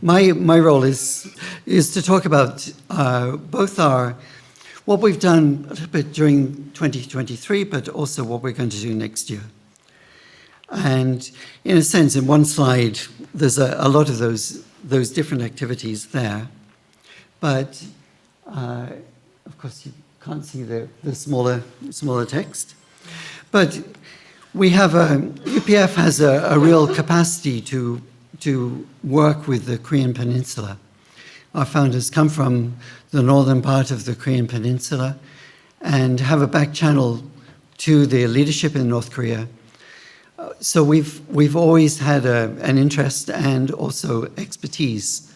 My role is to talk about both what we've done a little bit during 2023, but also what we're going to do next year. And in a sense, in one slide, there's a lot of those different activities there. But of course, you can't see the smaller text. But we have UPF has a real capacity to work with the Korean Peninsula. Our founders come from the northern part of the Korean Peninsula and have a back channel to the leadership in North Korea. So we've always had an interest and also expertise.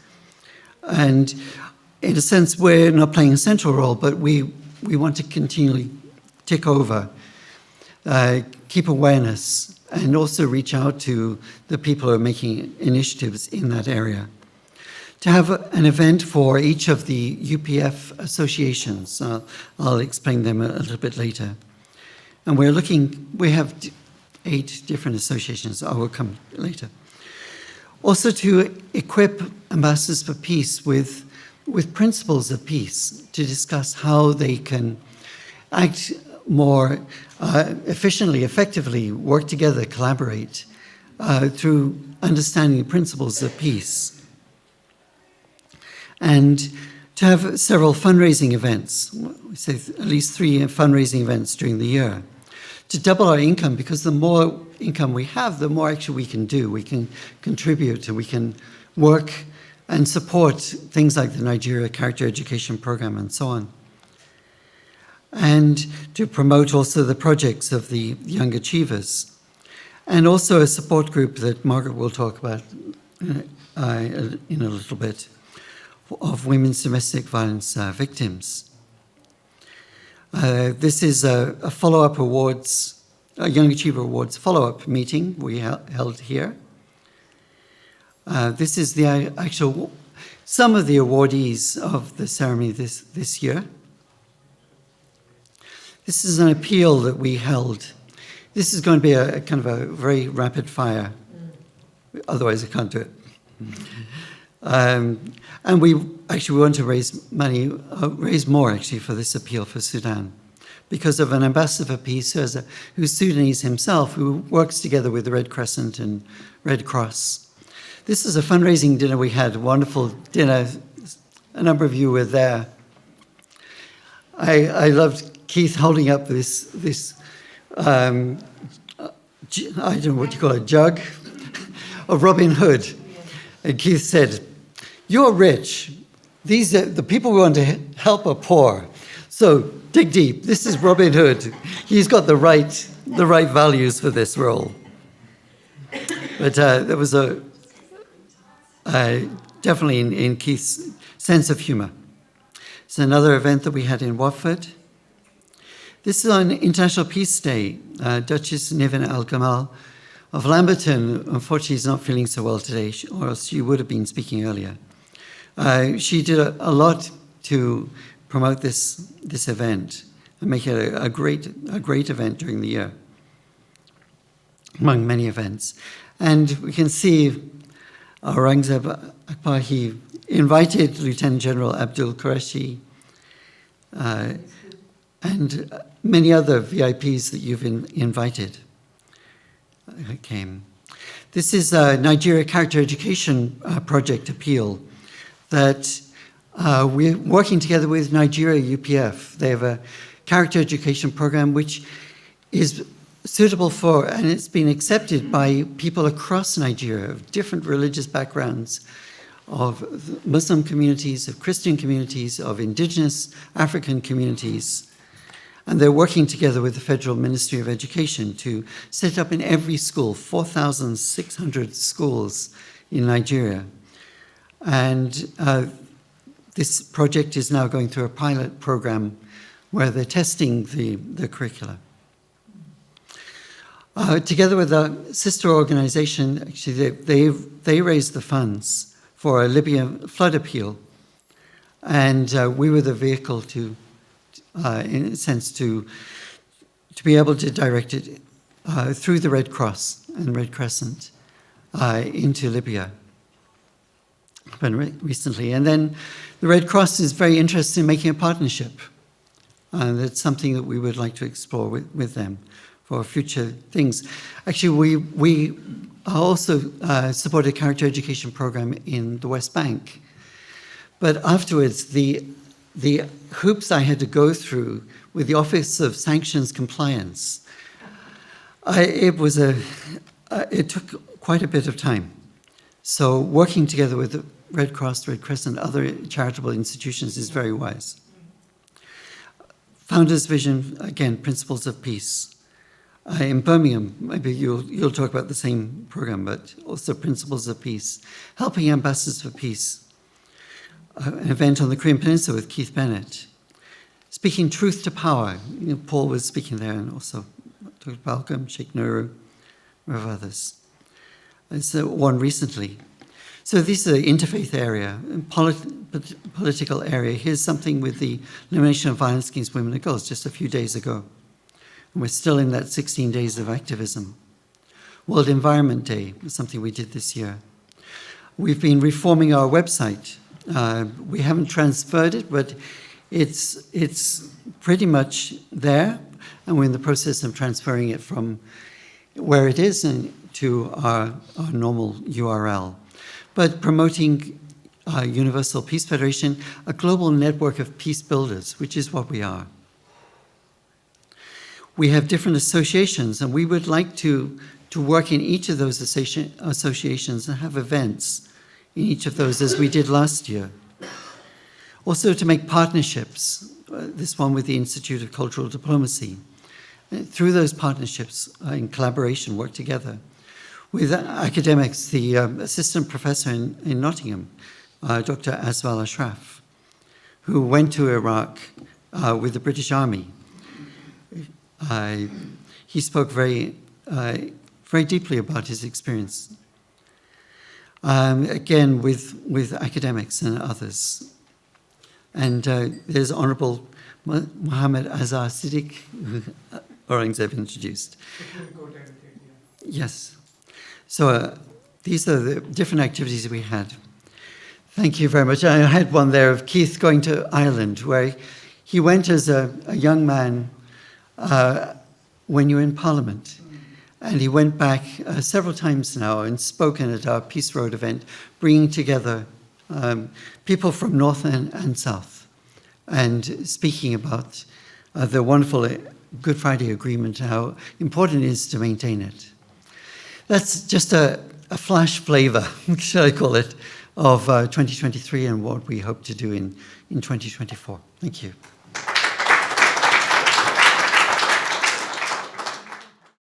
And in a sense, we're not playing a central role, but we want to continually tick over, keep awareness, and also reach out to the people who are making initiatives in that area. To have an event for each of the UPF associations. I'll explain them a little bit later. And we have 8 different associations. I will come later. Also to equip ambassadors for peace with principles of peace, to discuss how they can act more efficiently, effectively, work together, collaborate through understanding the principles of peace. And to have several fundraising events, we say at least 3 fundraising events during the year, to double our income, because the more income we have, the more actually we can do. We can contribute and we can work and support things like the Nigeria Character Education Program and so on. And to promote also the projects of the Young Achievers. And also a support group that Margaret will talk about in a little bit, of women's domestic violence victims. This is a follow-up awards, a Young Achiever Awards follow-up meeting we held here. This is the some of the awardees of the ceremony this year. This is an appeal that we held. This is going to be a kind of a very rapid fire. Otherwise, I can't do it. And we want to raise money, raise more actually for this appeal for Sudan, because of an ambassador for peace who's Sudanese himself, who works together with the Red Crescent and Red Cross. This is a fundraising dinner we had, a wonderful dinner. A number of you were there. I loved Keith holding up this I don't know what you call it, jug of Robin Hood. And Keith said, "You're rich. These are the people we want to help are poor. So dig deep. This is Robin Hood. He's got the right values for this role." But there was definitely in Keith's sense of humour. It's another event that we had in Watford. This is on International Peace Day. Duchess Niven Al-Gamal of Lamberton, unfortunately, is not feeling so well today, or else she would have been speaking earlier. She did a lot to promote this event and make it a great event during the year, among many events. And we can see Aurangzeb Akbar, he invited Lieutenant General Abdul Qureshi and many other VIPs that you've invited came. This is a Nigeria Character Education Project appeal that we're working together with Nigeria UPF. They have a character education program which is suitable for, and it's been accepted by people across Nigeria of different religious backgrounds, of Muslim communities, of Christian communities, of indigenous African communities. And they're working together with the Federal Ministry of Education to set up in every school, 4,600 schools in Nigeria. And this project is now going through a pilot program where they're testing the curricula. Together with a sister organization, actually, they raised the funds for a Libyan flood appeal. And we were the vehicle to, in a sense, to be able to direct it through the Red Cross and Red Crescent into Libya recently. And then the Red Cross is very interested in making a partnership. That's something that we would like to explore with them for future things. Actually, we also support a character education program in the West Bank. But afterwards, the hoops I had to go through with the Office of Sanctions Compliance, it took quite a bit of time. So working together with the Red Cross, Red Crescent, other charitable institutions is very wise. Founder's Vision, again, Principles of Peace. In Birmingham, maybe you'll talk about the same program, but also Principles of Peace. Helping Ambassadors for Peace. An event on the Korean Peninsula with Keith Bennett. Speaking Truth to Power. Paul was speaking there, and also Dr. Balcom, Sheikh Nuru, and others. It's one recently. So this is the interfaith area, political area. Here's something with the elimination of violence against women and girls just a few days ago. And we're still in that 16 days of activism. World Environment Day was something we did this year. We've been reforming our website. We haven't transferred it, but it's pretty much there, and we're in the process of transferring it from where it is to our normal URL. But promoting Universal Peace Federation, a global network of peace builders, which is what we are. We have different associations, and we would like to work in each of those associations and have events in each of those, as we did last year. Also to make partnerships, this one with the Institute of Cultural Diplomacy. Through those partnerships, in collaboration, work together. With academics, the assistant professor in Nottingham, Dr. Aswal Ashraf, who went to Iraq with the British Army. He spoke very deeply about his experience. Again, with academics and others. And there's Honorable Muhammad Azhar Siddiq, who Aurangzeb introduced. Yes. So these are the different activities we had. Thank you very much. I had one there of Keith going to Ireland, where he went as a young man when you were in Parliament. And he went back several times now and spoken at our Peace Road event, bringing together people from North and South, and speaking about the wonderful Good Friday Agreement, how important it is to maintain it. That's just a flash flavor, shall I call it, of 2023 and what we hope to do in 2024. Thank you.